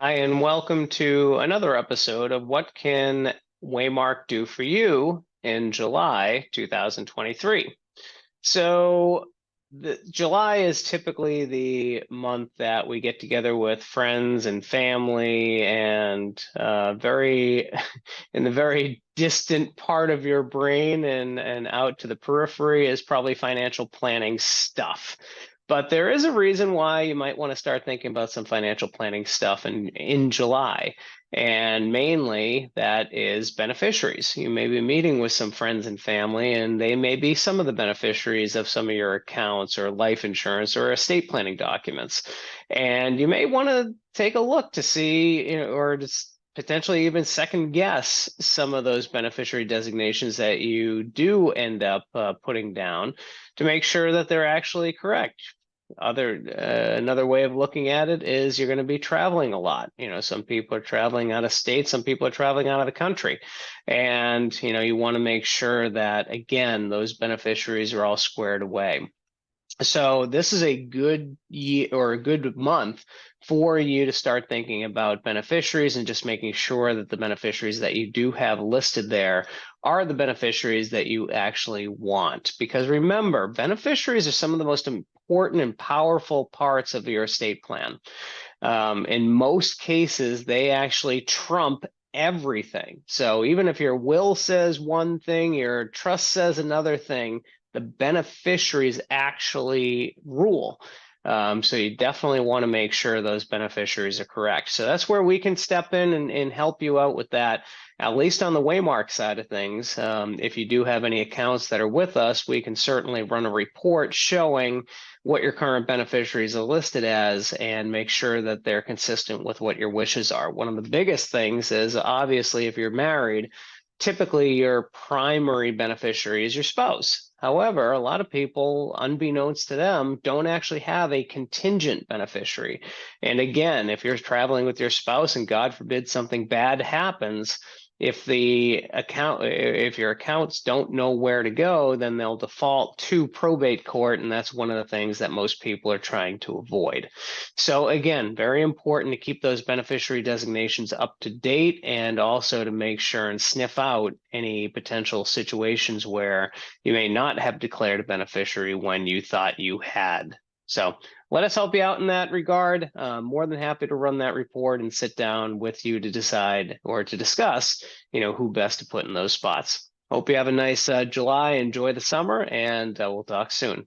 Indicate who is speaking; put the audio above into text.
Speaker 1: Hi, and welcome to another episode of What Can Waymark Do for You in July 2023. So, July is typically the month that we get together with friends and family, and very in the very distant part of your brain and out to the periphery is probably financial planning stuff. But there is a reason why you might want to start thinking about some financial planning stuff in July. And mainly that is beneficiaries. You may be meeting with some friends and family, and they may be some of the beneficiaries of some of your accounts or life insurance or estate planning documents. And you may want to take a look to see, or just potentially even second guess some of those beneficiary designations that you do end up putting down to make sure that they're actually correct. Another way of looking at it is you're going to be traveling a lot. Some people are traveling out of state, some people are traveling out of the country, and you want to make sure that, again, those beneficiaries are all squared away. So this is a good year or a good month for you to start thinking about beneficiaries and just making sure that the beneficiaries that you do have listed there are the beneficiaries that you actually want. Because remember, beneficiaries are some of the most important and powerful parts of your estate plan. In most cases, they actually trump everything. So even if your will says one thing, your trust says another thing, the beneficiaries actually rule. So you definitely want to make sure those beneficiaries are correct. So that's where we can step in and help you out with that, at least on the Waymark side of things. If you do have any accounts that are with us, we can certainly run a report showing what your current beneficiaries are listed as and make sure that they're consistent with what your wishes are. One of the biggest things is, obviously, if you're married, typically your primary beneficiary is your spouse. However, a lot of people, unbeknownst to them, don't actually have a contingent beneficiary. And again, if you're traveling with your spouse and God forbid something bad happens, if your accounts don't know where to go, then they'll default to probate court, and that's one of the things that most people are trying to avoid. So again, very important to keep those beneficiary designations up to date, and also to make sure and sniff out any potential situations where you may not have declared a beneficiary when you thought you had. So let us help you out in that regard. More than happy to run that report and sit down with you to decide or to discuss, who best to put in those spots. Hope you have a nice July. Enjoy the summer, and we'll talk soon.